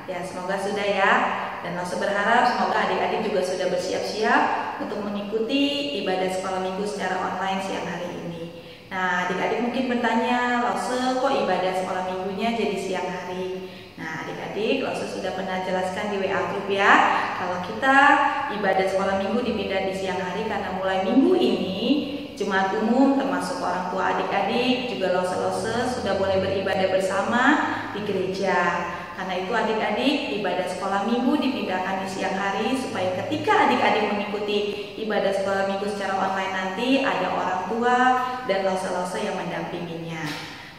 Ya, semoga sudah ya. Dan Lause berharap semoga adik-adik juga sudah bersiap-siap untuk mengikuti ibadah sekolah minggu secara online siang hari ini. Nah, adik-adik mungkin bertanya, Lause kok ibadah sekolah minggunya jadi siang hari? Nah, adik-adik, Lause sudah pernah jelaskan di WA Group ya, kalau kita ibadah sekolah minggu dipindah di siang hari karena mulai minggu ini Jemaat umum termasuk orang tua adik-adik juga Lause sudah boleh beribadah bersama di gereja. Karena itu adik-adik, ibadah sekolah minggu dipindahkan di siang hari supaya ketika adik-adik mengikuti ibadah sekolah minggu secara online nanti ada orang tua dan Lause yang mendampinginya.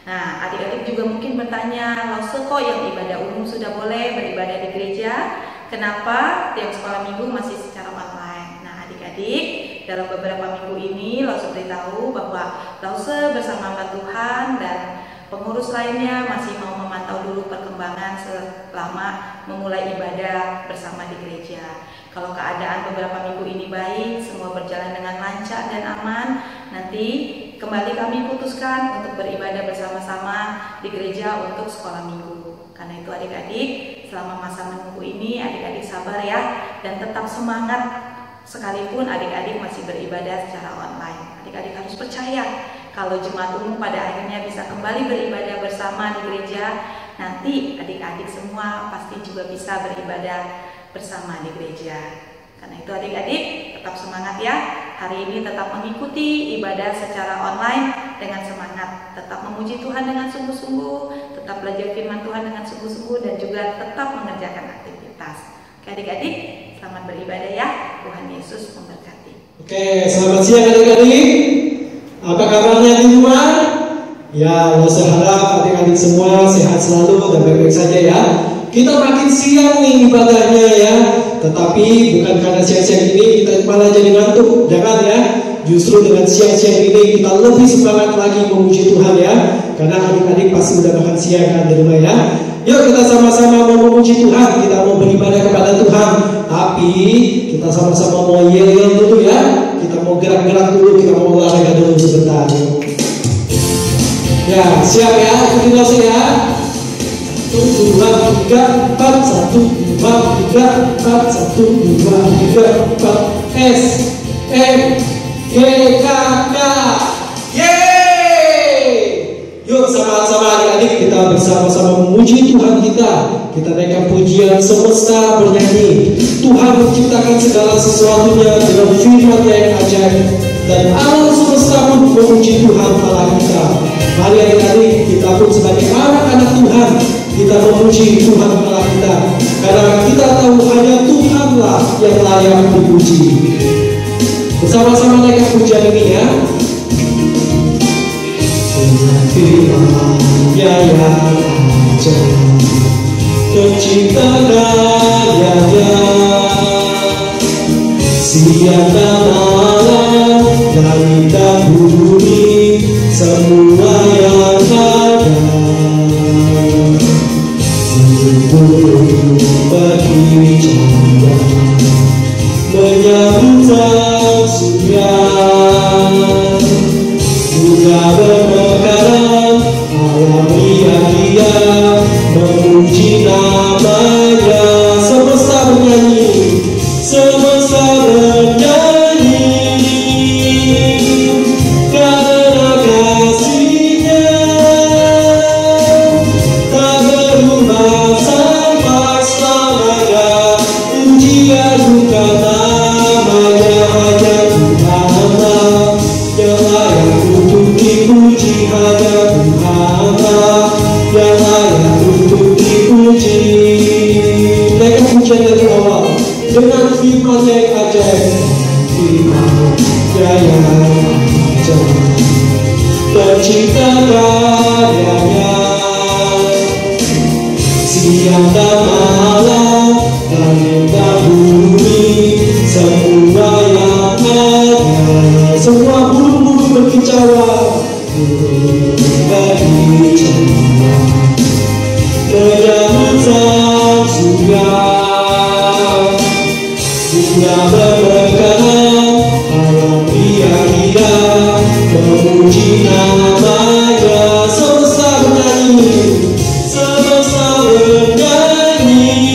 Nah, adik-adik juga mungkin bertanya, Lause kok yang ibadah umum sudah boleh beribadah di gereja? Kenapa tiap sekolah minggu masih secara online? Nah, adik-adik, dalam beberapa minggu ini Lause beritahu bahwa Lause bersama Mbak Tuhan dan pengurus lainnya masih mau memantau dulu perkembangan selama memulai ibadah bersama di gereja. Kalau keadaan beberapa minggu ini baik, semua berjalan dengan lancar dan aman, nanti kembali kami putuskan untuk beribadah bersama-sama di gereja untuk sekolah minggu. Karena itu adik-adik, selama masa menunggu ini adik-adik sabar ya, dan tetap semangat sekalipun adik-adik masih beribadah secara online. Adik-adik harus percaya kalau jemaat umum pada akhirnya bisa kembali beribadah bersama di gereja, nanti adik-adik semua pasti juga bisa beribadah bersama di gereja. Karena itu adik-adik tetap semangat ya. Hari ini tetap mengikuti ibadah secara online dengan semangat. Tetap memuji Tuhan dengan sungguh-sungguh, tetap belajar firman Tuhan dengan sungguh-sungguh, dan juga tetap mengerjakan aktivitas. Oke adik-adik, selamat beribadah ya. Tuhan Yesus memberkati. Oke, selamat siang adik-adik. Apa kabarnya di rumah? Ya, saya harap adik-adik semua sehat selalu dan baik-baik saja ya. Kita makin siang nih ibadahnya ya, tetapi bukan karena siang-siang ini kita malah jadi ngantuk, jangan ya. Justru dengan siang-siang ini kita lebih semangat lagi memuji Tuhan ya, karena adik-adik pasti udah makan siang kan di rumah ya. Yuk kita sama-sama mau memuji Tuhan, kita mau beribadah kepada Tuhan, tapi kita sama-sama mau yel-yel dulu ya. Kita mau gerak-gerak dulu, kita mau olahraga dulu sebentar. Ya, siap ya, ikutin Lause ya. 1, 2, 3, 4, 1, 2, 3, 4, 1, 2, 3, 4, S, M, G, K, K. Yeay! Yuk sama-sama adik-adik kita bersama-sama memuji Tuhan kita. Kita naikkan pujian semesta bernyanyi. Tuhan menciptakan segala sesuatunya dengan firman-Nya yang ajaib, dan alam semesta pun memuji Tuhan Allah kita. Mari adik-adik, kita pun sebagai anak-anak Tuhan, kita memuji Tuhan Allah kita, karena kita tahu hanya Tuhanlah yang layak dipuji. Bersama-sama naikkan pujian ini ya. Dengan firman-Nya yang ajaib, penciptaannya siang dan malam, langit dan bumi, semua yang ada. Bumi berbicara, menyambut sang surya, bunga bermekaran, alam ria-ria memuji namanya. Semesta bernyanyi, semesta bernyanyi, karena kasih-Nya tak berubah sampai selamanya. Pujian bukan namanya, hanya Tuhanlah yang layak untuk dipuji, hanya Tuhanlah yang layak untuk dipuji. Naikkan pujian dari awal dengan firman-Nya yang ajaib, firman-Nya yang ajaib, pencipta karyanya, siang dan malam, langit dan bumi, semua yang ada. Semua burung-burung berkicauan, berbicara, menyambut sang surya, bunga bermekaran, alam ria-ria memuji namanya. Semesta bernyanyi, semesta bernyanyi,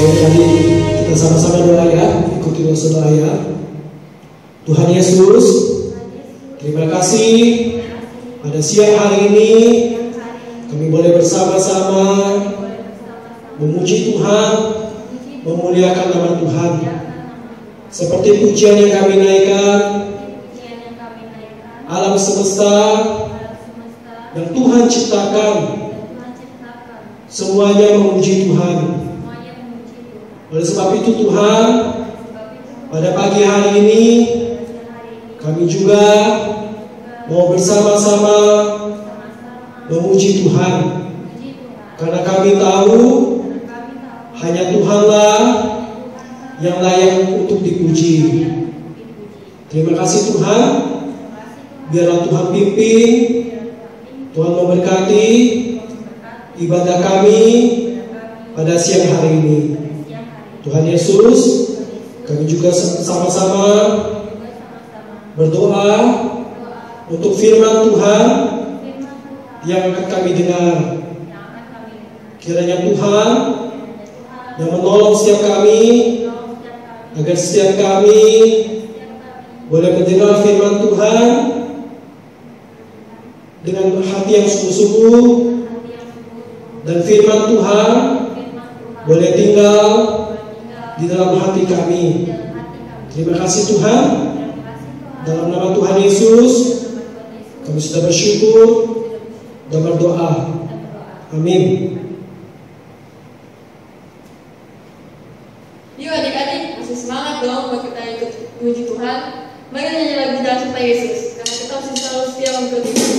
Kali kita sama-sama doa ya, ikuti doa ya. Tuhan Yesus, terima kasih pada siang hari ini kami boleh bersama-sama memuji Tuhan, memuliakan nama Tuhan. Seperti pujian yang kami naikkan, alam semesta yang Tuhan ciptakan, semuanya memuji Tuhan. Oleh sebab itu Tuhan, pada pagi hari ini kami juga mau bersama-sama memuji Tuhan, karena kami tahu hanya Tuhanlah yang layak untuk dipuji. Terima kasih Tuhan, biarlah Tuhan pimpin, Tuhan memberkati ibadah kami pada siang hari ini. Tuhan Yesus, kami juga sama-sama berdoa untuk firman Tuhan yang akan kami dengar. Kiranya Tuhan yang menolong setiap kami, agar setiap kami boleh mendengar firman Tuhan dengan hati yang sungguh-sungguh, dan firman Tuhan boleh tinggal di dalam hati kami. Terima kasih Tuhan. Dalam nama Tuhan Yesus kami sudah bersyukur dan berdoa. Amin. Yuk adik-adik, masih semangat dong buat kita ikut puji Tuhan. Mari nyanyi lagu Dalam Cinta Yesus, karena kita masih selalu setia mengikuti Tuhan.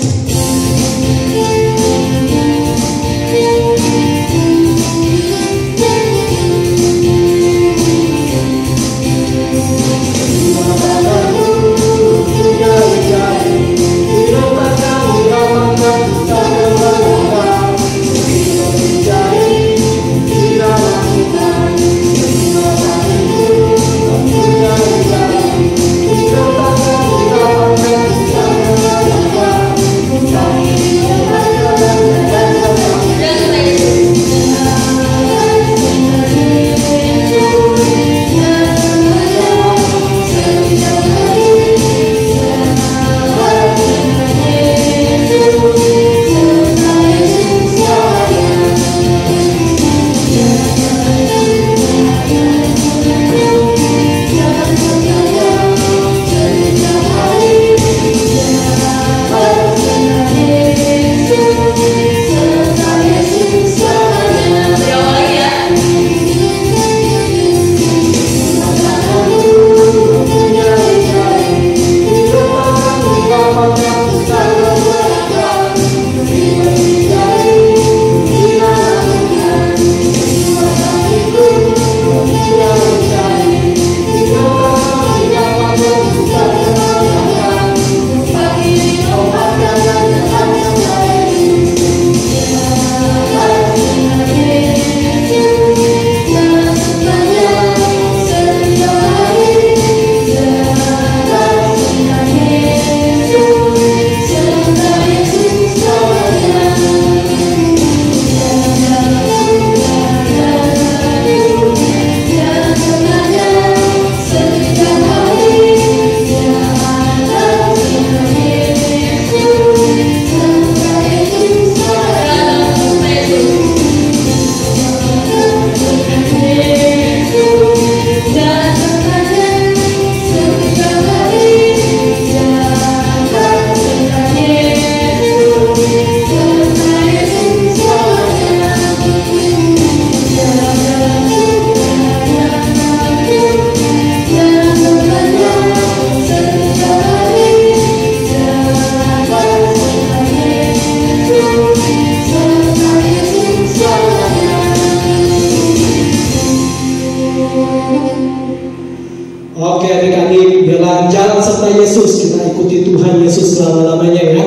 Oke adik-adik, dalam jalan serta Yesus kita ikuti Tuhan Yesus selama-lamanya ya.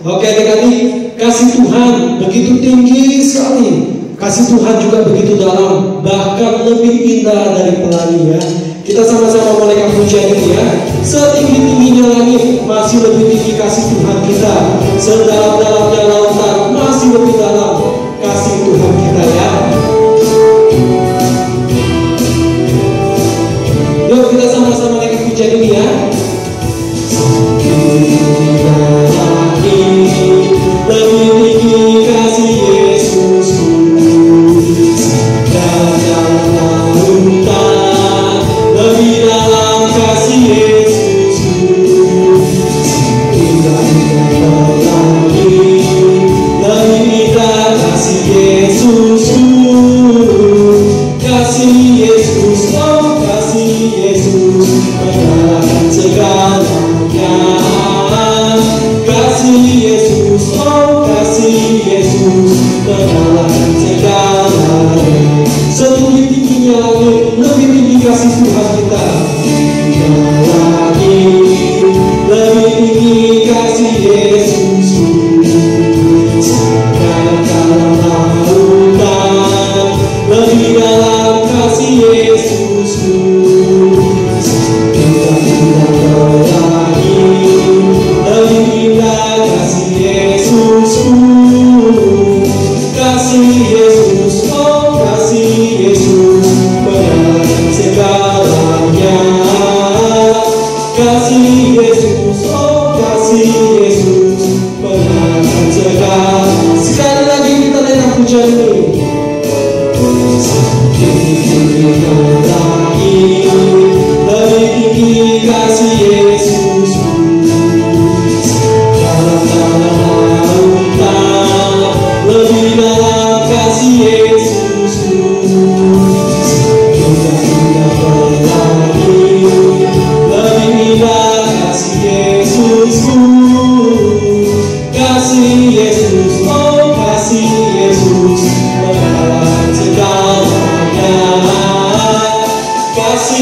Oke adik-adik, kasih Tuhan begitu tinggi sekali, kasih Tuhan juga begitu dalam, bahkan lebih indah dari pelangi ya. Kita sama-sama menaikkan pujian ini ya. Setinggi-tingginya langit masih lebih tinggi kasih Tuhan kita, sedalam-dalamnya lautan masih lebih dalam kasih Tuhan kita ya.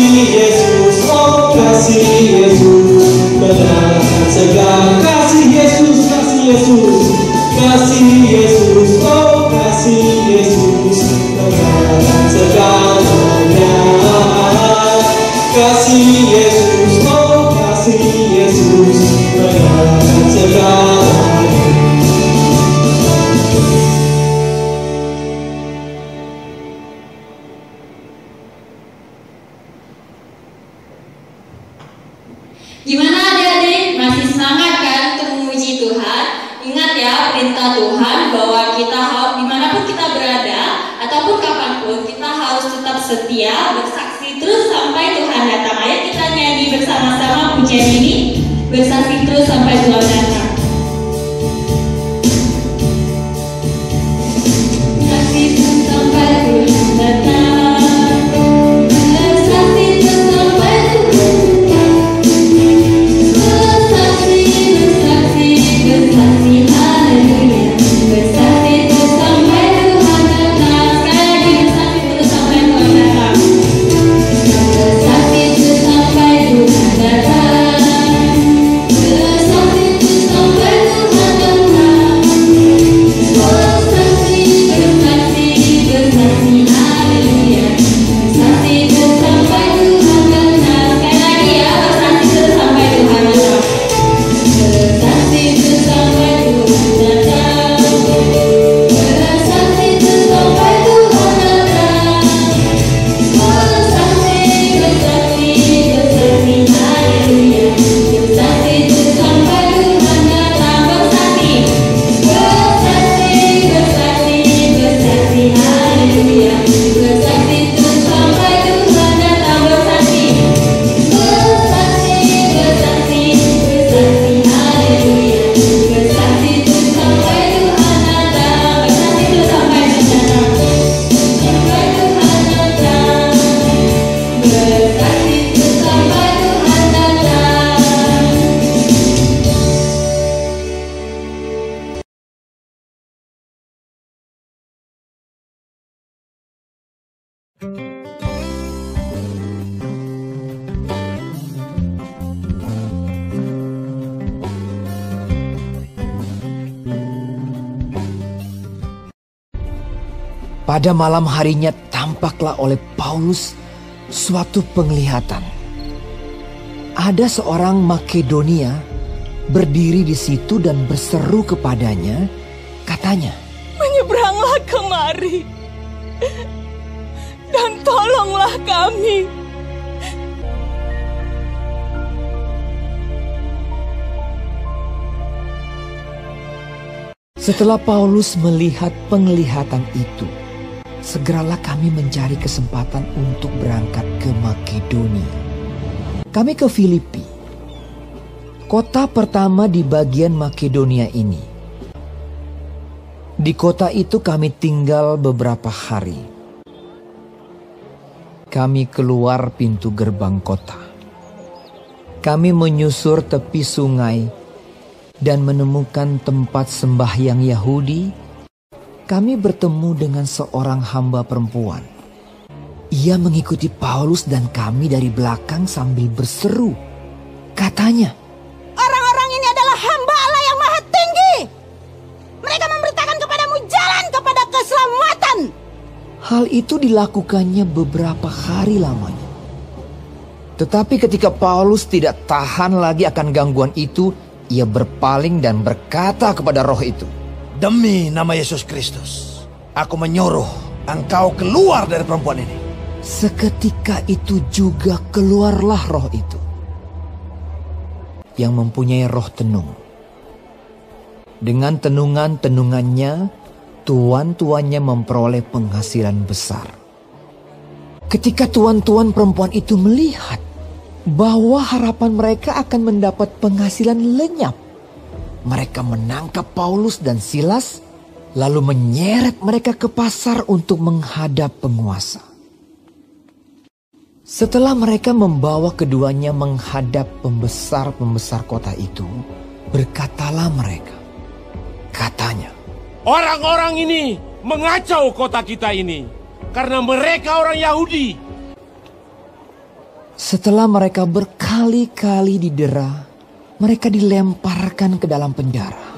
kasih Yesus, oh kasih Yesus, mengalahkan segala. Kasih Yesus, kasih Yesus, kasih Yesus, oh kasih Yesus, mengalahkan segalanya. Kasih Yesus, oh kasih Yesus, mengalahkan segalanya. Gimana adik-adik? Masih semangat kan untuk memuji Tuhan? Ingat ya perintah Tuhan bahwa kita harus dimanapun kita berada ataupun kapanpun kita harus tetap setia bersaksi terus sampai Tuhan datang. Ayo kita nyanyi bersama-sama pujian ini, bersaksi terus sampai Tuhan datang. Bersaksi terus sampai Tuhan datang. Bersaksi terus sampai Tuhan datang. Bersaksi haleluya, bersaksi terus sampai Tuhan datang. Sekali lagi bersaksi terus sampai Tuhan datang. Bersaksi terus sampai Tuhan datang. Bersaksi terus sampai Tuhan datang. Bersaksi, bersaksi, bersaksi haleluya, bersaksi terus sampai Tuhan datang. Sekali lagi ya, bersaksi terus sampai Tuhan datang. Bersaksi terus sampai Tuhan datang. Bersaksi terus sampai Tuhan datang. Bersaksi, bersaksi, bersaksi haleluya, bersaksi terus sampai Tuhan datang. Bersaksi, bersaksi, bersaksi, bersaksi haleluya, bersaksi terus sampai Tuhan datang. Bersaksi, bersaksi, bersaksi, bersaksi haleluya, bersaksi terus sampai Tuhan datang. Bersaksi terus sampai Tuhan datang. Sampai Tuhan datang. Bersaksi terus sampai Tuhan datang. Pada malam harinya tampaklah oleh Paulus suatu penglihatan. Ada seorang Makedonia berdiri di situ dan berseru kepadanya, katanya, "Menyeberanglah kemari dan tolonglah kami." Setelah Paulus melihat penglihatan itu, segeralah kami mencari kesempatan untuk berangkat ke Makedonia. Kami ke Filipi, kota pertama di bagian Makedonia ini. Di kota itu kami tinggal beberapa hari. Kami keluar pintu gerbang kota. Kami menyusur tepi sungai dan menemukan tempat sembahyang Yahudi. Kami bertemu dengan seorang hamba perempuan. Ia mengikuti Paulus dan kami dari belakang sambil berseru. Katanya, Orang-orang ini adalah hamba Allah yang maha tinggi. Mereka memberitakan kepadamu jalan kepada keselamatan. hal itu dilakukannya beberapa hari lamanya. Tetapi ketika Paulus tidak tahan lagi akan gangguan itu, ia berpaling dan berkata kepada roh itu, "Demi nama Yesus Kristus, aku menyuruh engkau keluar dari perempuan ini." Seketika itu juga keluarlah roh itu, yang mempunyai roh tenung. Dengan tenungan-tenungannya, tuan-tuannya memperoleh penghasilan besar. Ketika tuan-tuan perempuan itu melihat bahwa harapan mereka akan mendapat penghasilan lenyap, mereka menangkap Paulus dan Silas, lalu menyeret mereka ke pasar untuk menghadap penguasa. Setelah mereka membawa keduanya menghadap pembesar-pembesar kota itu, berkatalah mereka, katanya, "Orang-orang ini mengacau kota kita ini karena mereka orang Yahudi. Setelah mereka berkali-kali didera, mereka dilemparkan ke dalam penjara.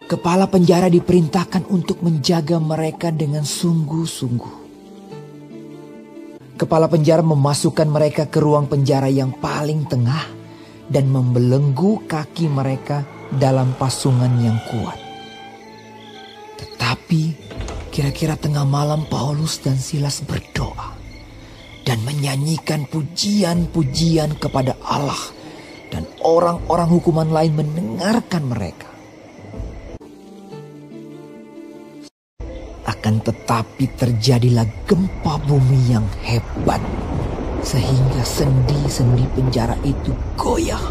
Kepala penjara diperintahkan untuk menjaga mereka dengan sungguh-sungguh. Kepala penjara memasukkan mereka ke ruang penjara yang paling tengah dan membelenggu kaki mereka dalam pasungan yang kuat. Tetapi kira-kira tengah malam Paulus dan Silas berdoa dan menyanyikan pujian-pujian kepada Allah, dan orang-orang hukuman lain mendengarkan mereka. Akan tetapi terjadilah gempa bumi yang hebat, sehingga sendi-sendi penjara itu goyah.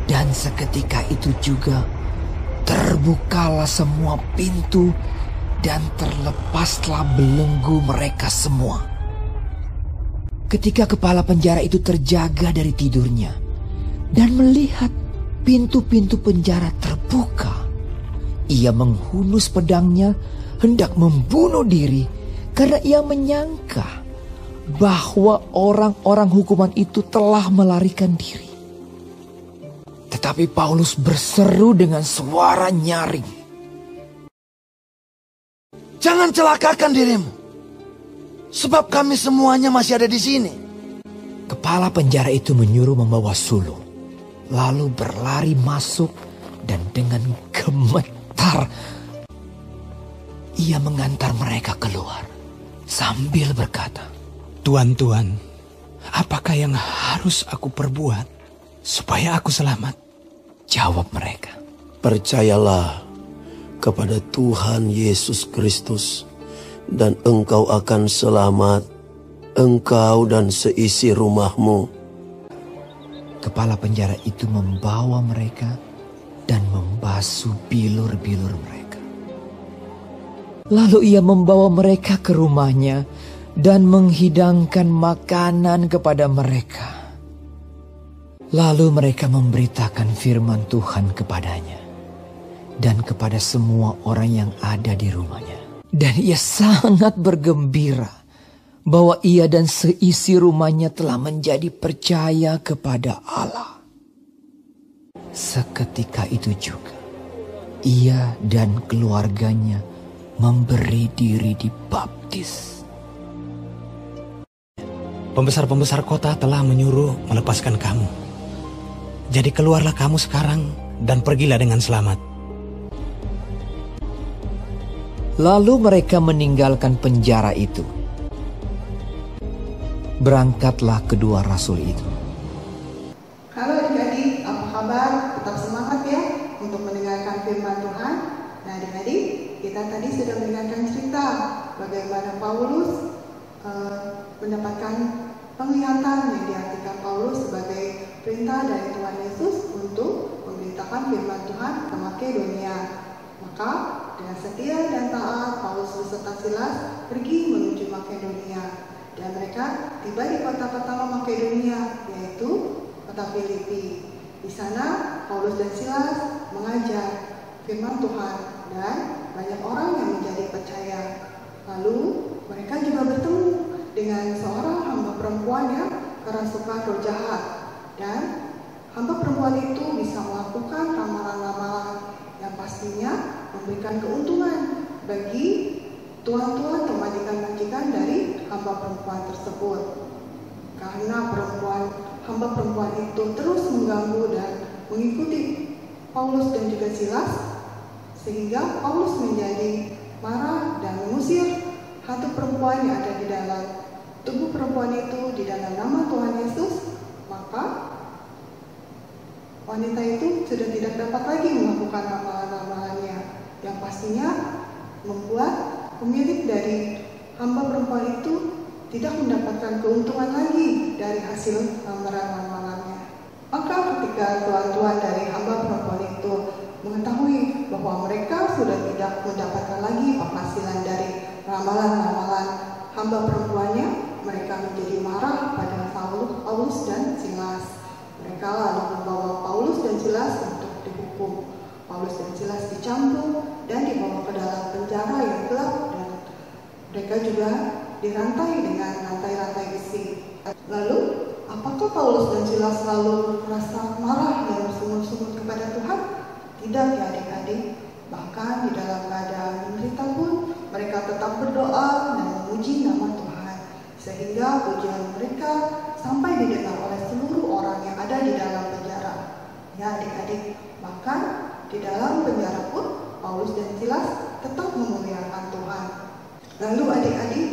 Dan seketika itu juga terbukalah semua pintu dan terlepaslah belenggu mereka semua. Ketika kepala penjara itu terjaga dari tidurnya dan melihat pintu-pintu penjara terbuka, ia menghunus pedangnya hendak membunuh diri karena ia menyangka bahwa orang-orang hukuman itu telah melarikan diri. Tetapi Paulus berseru dengan suara nyaring, Jangan celakakan dirimu, sebab kami semuanya masih ada di sini. Kepala penjara itu menyuruh membawa sulung, lalu berlari masuk dan dengan gemetar ia mengantar mereka keluar sambil berkata, Tuan, apakah yang harus aku perbuat supaya aku selamat? Jawab mereka, Percayalah kepada Tuhan Yesus Kristus, dan engkau akan selamat, engkau dan seisi rumahmu. Kepala penjara itu membawa mereka dan membasuh bilur-bilur mereka. Lalu ia membawa mereka ke rumahnya dan menghidangkan makanan kepada mereka. Lalu mereka memberitakan firman Tuhan kepadanya dan kepada semua orang yang ada di rumahnya. Dan ia sangat bergembira bahwa ia dan seisi rumahnya telah menjadi percaya kepada Allah. Seketika itu juga ia dan keluarganya memberi diri dibaptis. Pembesar-pembesar kota telah menyuruh melepaskan kamu. Jadi keluarlah kamu sekarang dan pergilah dengan selamat. Lalu mereka meninggalkan penjara itu. Berangkatlah kedua rasul itu. Halo adik-adik, apa kabar? Tetap semangat ya untuk mendengarkan firman Tuhan. Nah adik-adik, kita tadi sudah mendengarkan cerita bagaimana Paulus mendapatkan penglihatan yang diartikan Paulus sebagai perintah dari Tuhan Yesus untuk memberitakan firman Tuhan ke Makedonia. Maka dengan setia dan taat, Paulus beserta Silas pergi menuju Makedonia. Dan mereka tiba di kota pertama Makedonia, yaitu kota Filipi. Di sana Paulus dan Silas mengajar firman Tuhan dan banyak orang yang menjadi percaya. Lalu mereka juga bertemu dengan seorang hamba perempuan yang kerasukan roh jahat. Dan hamba perempuan itu bisa melakukan ramalan-ramalan yang pastinya memberikan keuntungan bagi tuan-tuan atau majikan-majikan dari hamba perempuan tersebut. Karena hamba perempuan itu terus mengganggu dan mengikuti Paulus dan juga Silas, sehingga Paulus menjadi marah dan mengusir hantu perempuan yang ada di dalam tubuh perempuan itu di dalam nama Tuhan Yesus. Maka wanita itu sudah tidak dapat lagi melakukan ramalan-ramalannya, yang pastinya membuat pemilik dari hamba perempuan itu tidak mendapatkan keuntungan lagi dari hasil ramalan-ramalannya. Maka ketika tuan-tuan dari hamba perempuan itu mengetahui bahwa mereka sudah tidak mendapatkan lagi penghasilan dari ramalan-ramalan hamba perempuannya, mereka menjadi marah pada Paulus dan Silas. Mereka lalu membawa Paulus dan Silas untuk dihukum. Paulus dan Silas dicambuk dan dibawa ke dalam penjara yang gelap, dan mereka juga dirantai dengan rantai-rantai besi. Lalu, apakah Paulus dan Silas selalu merasa marah dan bersungut-sungut kepada Tuhan? Tidak ya adik-adik. Bahkan di dalam keadaan menderita pun mereka tetap berdoa dan memuji nama Tuhan. Sehingga pujian mereka sampai didengar oleh seluruh orang yang ada di dalam penjara. Ya adik-adik, bahkan di dalam penjara pun Paulus dan Silas tetap memuliakan Tuhan. Lalu adik-adik,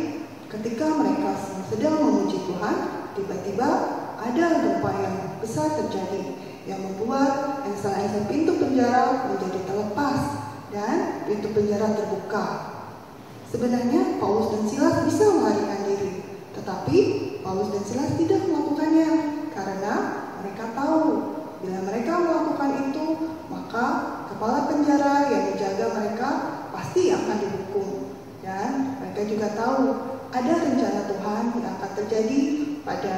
ketika mereka sedang memuji Tuhan, tiba-tiba ada gempa yang besar terjadi yang membuat engsel-engsel pintu penjara menjadi terlepas dan pintu penjara terbuka. Sebenarnya Paulus dan Silas bisa melarikan diri, tetapi Paulus dan Silas tidak melakukannya karena mereka tahu bila mereka melakukan itu, maka kepala penjara yang menjaga mereka pasti akan dihukum. Dan mereka juga tahu ada rencana Tuhan yang akan terjadi pada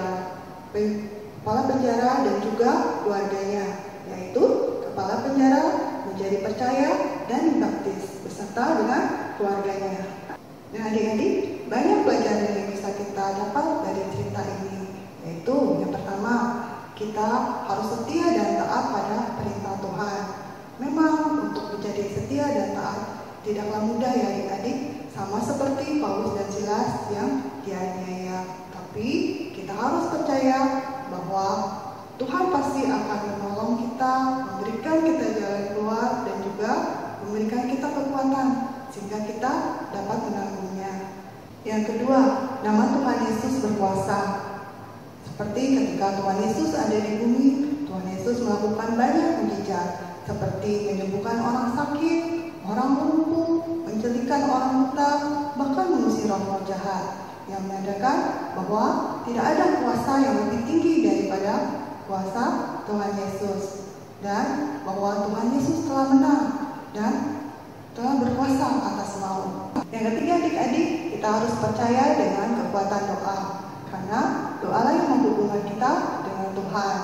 kepala penjara dan juga keluarganya, yaitu kepala penjara menjadi percaya dan dibaptis beserta dengan keluarganya. Nah adik-adik, banyak pelajaran yang bisa kita dapat dari cerita ini, yaitu yang pertama, kita harus setia dan taat pada perintah Tuhan. Memang untuk menjadi setia dan taat tidaklah mudah ya adik-adik, sama seperti Paulus dan Silas yang dianiaya. Tapi kita harus percaya bahwa Tuhan pasti akan menolong kita, memberikan kita jalan keluar dan juga memberikan kita kekuatan sehingga kita dapat menanggungnya. Yang kedua, nama Tuhan Yesus berkuasa. Seperti ketika Tuhan Yesus ada di bumi, Tuhan Yesus melakukan banyak mujizat seperti menyembuhkan orang sakit, orang lumpuh, menjelikan orang buta, bahkan mengusir roh-roh jahat, yang menandakan bahwa tidak ada kuasa yang lebih tinggi daripada kuasa Tuhan Yesus, dan bahwa Tuhan Yesus telah menang dan telah berkuasa atas maut. Yang ketiga adik-adik, kita harus percaya dengan kekuatan doa, karena doalah yang menghubungkan kita dengan Tuhan.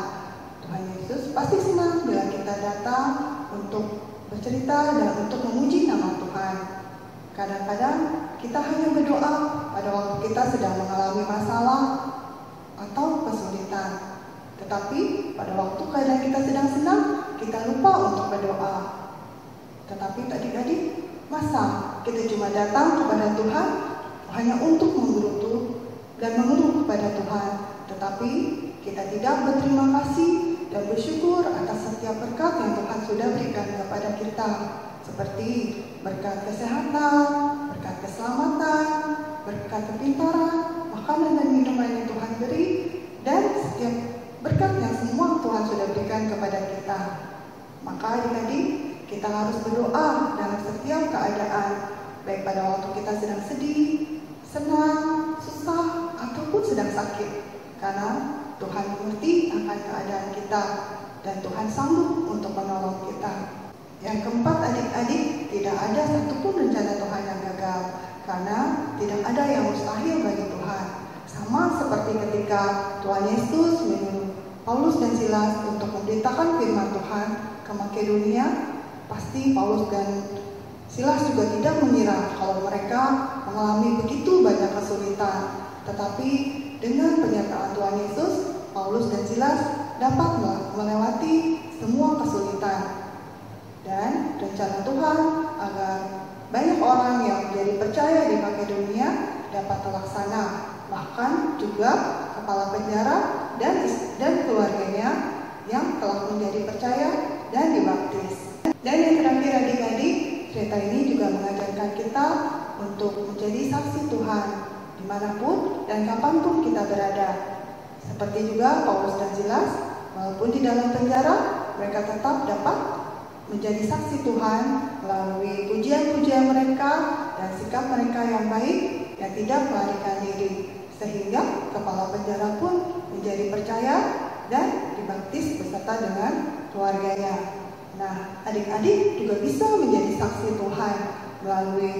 Tuhan Yesus pasti senang bila kita datang untuk bercerita dan untuk memuji nama Tuhan. Kadang-kadang kita hanya berdoa pada waktu kita sedang mengalami masalah atau kesulitan. Tetapi pada waktu keadaan kita sedang senang, kita lupa untuk berdoa. Tetapi adik-adik, masa kita cuma datang kepada Tuhan hanya untuk mengerutu dan mengeluh kepada Tuhan, tetapi kita tidak berterima kasih dan bersyukur atas setiap berkat yang Tuhan sudah berikan kepada kita, seperti berkat kesehatan, berkat keselamatan, berkat kepintaran, makanan dan minuman yang Tuhan beri, dan setiap berkat yang semua Tuhan sudah berikan kepada kita. Maka adik-adik, kita harus berdoa dalam setiap keadaan, baik pada waktu kita sedang sedih, senang, susah, ataupun sedang sakit, karena Tuhan mengerti akan keadaan kita dan Tuhan sanggup untuk menolong kita. Yang keempat adik-adik, tidak ada satupun rencana Tuhan yang gagal, karena tidak ada yang mustahil bagi Tuhan. Sama seperti ketika Tuhan Yesus menyuruh Paulus dan Silas untuk memberitakan firman Tuhan ke Makedonia, pasti Paulus dan Silas juga tidak mengira kalau mereka mengalami begitu banyak kesulitan. Tetapi dengan penyertaan Tuhan Yesus, Paulus dan Silas dapat melewati semua kesulitan. Dan rencana Tuhan agar banyak orang yang menjadi percaya di Makedonia dapat terlaksana. Bahkan juga kepala penjara dan keluarganya yang telah menjadi percaya dan dibaptis. Dan yang terakhir adik-adik, cerita ini juga mengajarkan kita untuk menjadi saksi Tuhan dimanapun dan kapanpun kita berada. Seperti juga Paulus dan Silas, walaupun di dalam penjara, mereka tetap dapat menjadi saksi Tuhan melalui pujian-pujian mereka dan sikap mereka yang baik yang tidak melarikan diri, sehingga kepala penjara pun menjadi percaya dan dibaptis beserta dengan keluarganya. Nah, adik-adik juga bisa menjadi saksi Tuhan melalui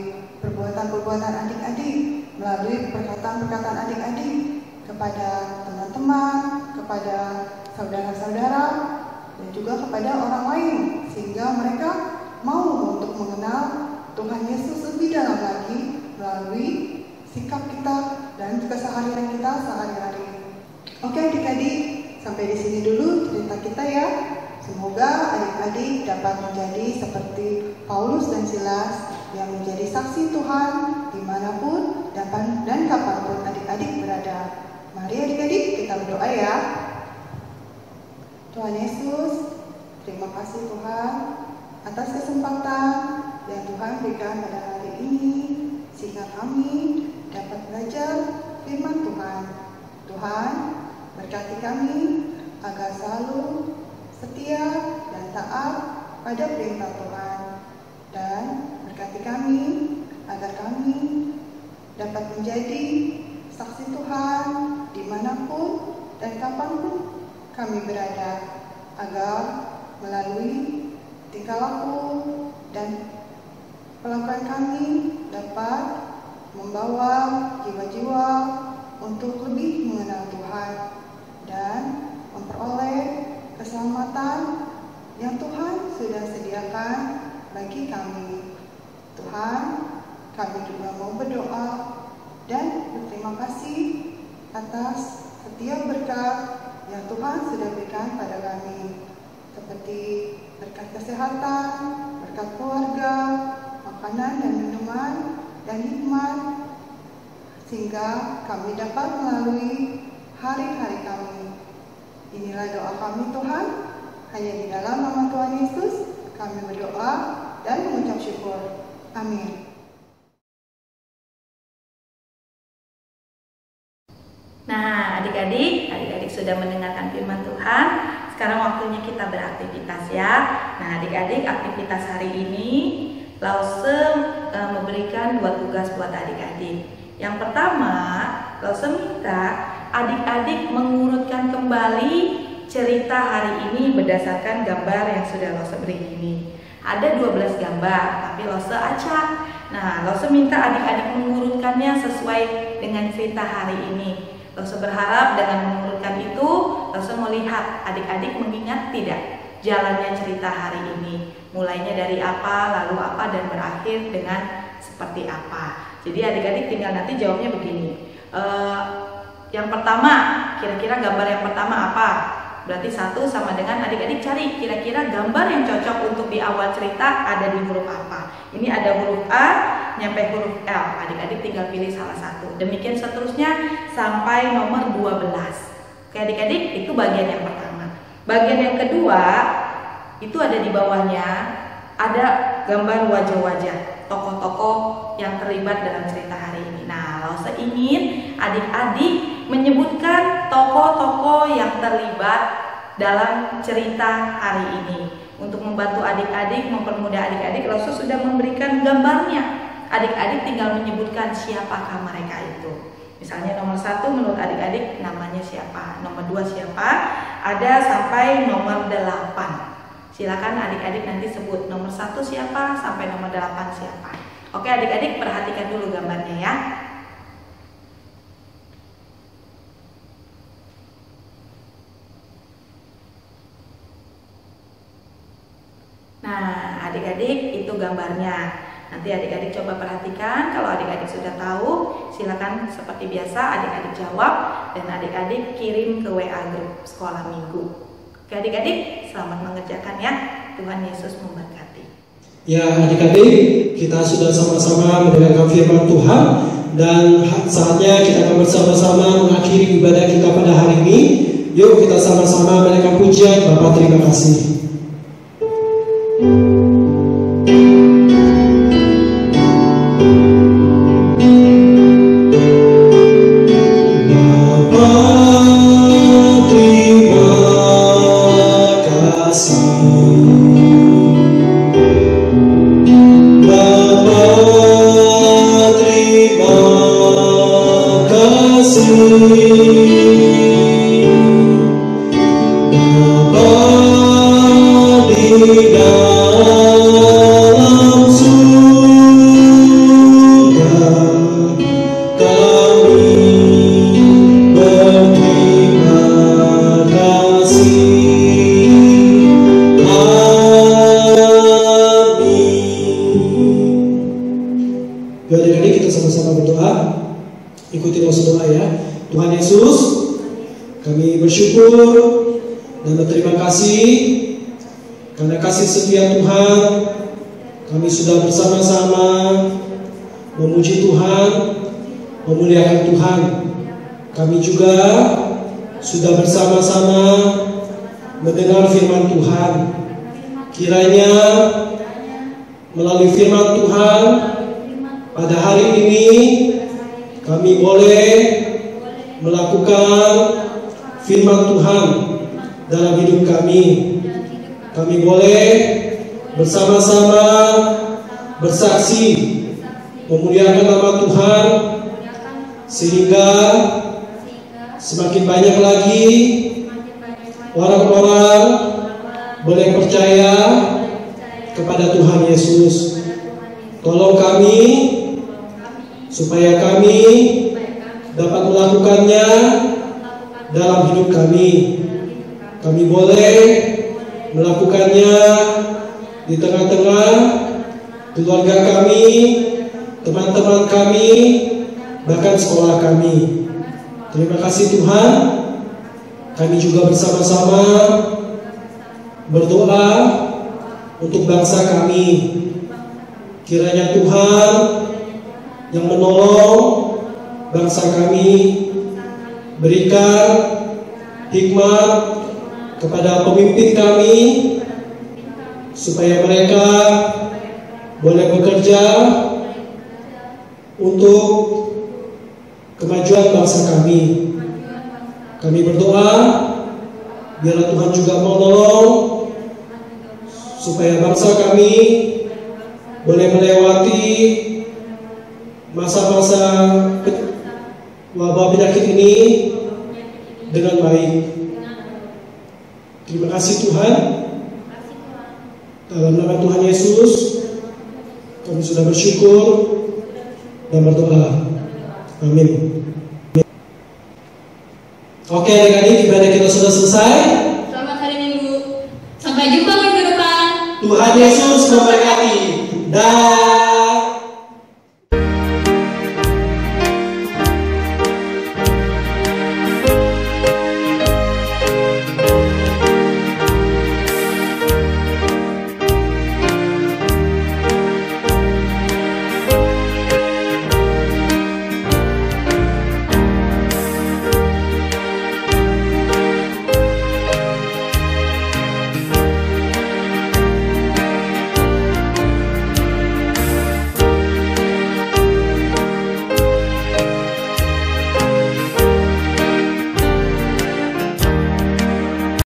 perbuatan-perbuatan adik-adik, melalui perkataan-perkataan adik-adik kepada teman-teman, kepada saudara-saudara, dan juga kepada orang lain, sehingga mereka mau untuk mengenal Tuhan Yesus lebih dalam lagi melalui sikap kita dan keseharian kita sehari-hari. Oke adik-adik, sampai di sini dulu cerita kita ya. Semoga adik-adik dapat menjadi seperti Paulus dan Silas yang menjadi saksi Tuhan dimanapun dan kapanpun adik-adik berada. Mari adik-adik kita berdoa ya. Tuhan Yesus, terima kasih Tuhan atas kesempatan yang Tuhan berikan pada hari ini, sehingga kami dapat belajar firman Tuhan. Tuhan, berkati kami agar selalu setia dan taat pada perintah Tuhan, dan berkati kami agar kami dapat menjadi saksi Tuhan dimanapun dan kapanpun kami berada, agar melalui tingkah laku dan pelakuan kami dapat membawa jiwa-jiwa untuk lebih mengenal Tuhan dan memperoleh keselamatan yang Tuhan sudah sediakan bagi kami. Tuhan, kami juga mau berdoa dan berterima kasih atas setiap berkat yang Tuhan sudah berikan pada kami, seperti berkat kesehatan, berkat keluarga, makanan dan minuman, dan hikmat, sehingga kami dapat melalui hari-hari kami. Inilah doa kami Tuhan, hanya di dalam nama Tuhan Yesus kami berdoa dan mengucap syukur. Amin. Nah, adik-adik sudah mendengarkan firman Tuhan. Sekarang waktunya kita beraktivitas ya. Nah, adik-adik, aktivitas hari ini Lause memberikan 2 tugas buat adik-adik. Yang pertama, Lause minta adik-adik mengurutkan kembali cerita hari ini berdasarkan gambar yang sudah Lause beri ini. Ada 12 gambar, tapi Lause acak. Nah, Lause minta adik-adik mengurutkannya sesuai dengan cerita hari ini. Lause berharap dengan mengurutkan itu, Lause melihat adik-adik mengingat tidak jalannya cerita hari ini. Mulainya dari apa, lalu apa, dan berakhir dengan seperti apa. Jadi adik-adik tinggal nanti jawabnya begini. Yang pertama, kira-kira gambar yang pertama apa? Berarti 1 sama dengan adik-adik cari kira-kira gambar yang cocok untuk di awal cerita ada di huruf apa. Ini ada huruf A nyampe huruf L. Adik-adik tinggal pilih salah satu. Demikian seterusnya sampai nomor 12. Oke adik-adik, itu bagian yang pertama. Bagian yang kedua, itu ada di bawahnya, ada gambar wajah-wajah tokoh-tokoh yang terlibat dalam cerita hari ini. Nah, Lause ingin adik-adik menyebutkan tokoh-tokoh yang terlibat dalam cerita hari ini. Untuk membantu adik-adik, mempermudah adik-adik, Lause sudah memberikan gambarnya. Adik-adik tinggal menyebutkan siapakah mereka itu. Misalnya nomor 1 menurut adik-adik namanya siapa, nomor 2 siapa, ada sampai nomor 8. Silakan adik-adik nanti sebut nomor 1 siapa sampai nomor 8 siapa. Oke adik-adik, perhatikan dulu gambarnya ya. Nah adik-adik, itu gambarnya. Nanti adik-adik coba perhatikan. Kalau adik-adik sudah tahu, silakan seperti biasa adik-adik jawab dan adik-adik kirim ke WA grup sekolah minggu. Oke adik-adik, selamat mengerjakan ya. Tuhan Yesus memberkati. Ya adik-adik, kita sudah sama-sama mendengarkan firman Tuhan, dan saatnya kita akan bersama-sama mengakhiri ibadah kita pada hari ini. Yuk kita sama-sama menaikkan pujian. Bapa terima kasih. Kami bersyukur dan berterima kasih karena kasih setia Tuhan. Kami sudah bersama-sama memuji Tuhan, memuliakan Tuhan. Kami juga sudah bersama-sama mendengar firman Tuhan. Kiranya melalui firman Tuhan pada hari ini kami boleh melakukan firman Tuhan dalam hidup kami. Kami boleh bersama-sama bersaksi memuliakan nama Tuhan, sehingga semakin banyak lagi orang-orang boleh percaya kepada Tuhan Yesus. Tolong kami supaya kami dapat melakukannya dalam hidup kami. Kami boleh melakukannya di tengah-tengah keluarga kami, teman-teman kami, bahkan sekolah kami. Terima kasih Tuhan. Kami juga bersama-sama berdoa untuk bangsa kami. Kiranya Tuhan yang menolong bangsa kami, berikan hikmat kepada pemimpin kami supaya mereka boleh bekerja untuk kemajuan bangsa kami. Kami berdoa biarlah Tuhan juga menolong supaya bangsa kami boleh melewati masa-masa wabah penyakit ini dengan baik. Terima kasih Tuhan. Dalam nama Tuhan Yesus kami sudah bersyukur dan berdoa. Amin. Oke adik-adik, ibadah kita sudah selesai. Selamat hari Minggu. Sampai jumpa minggu depan. Tuhan Yesus memberkati. Dan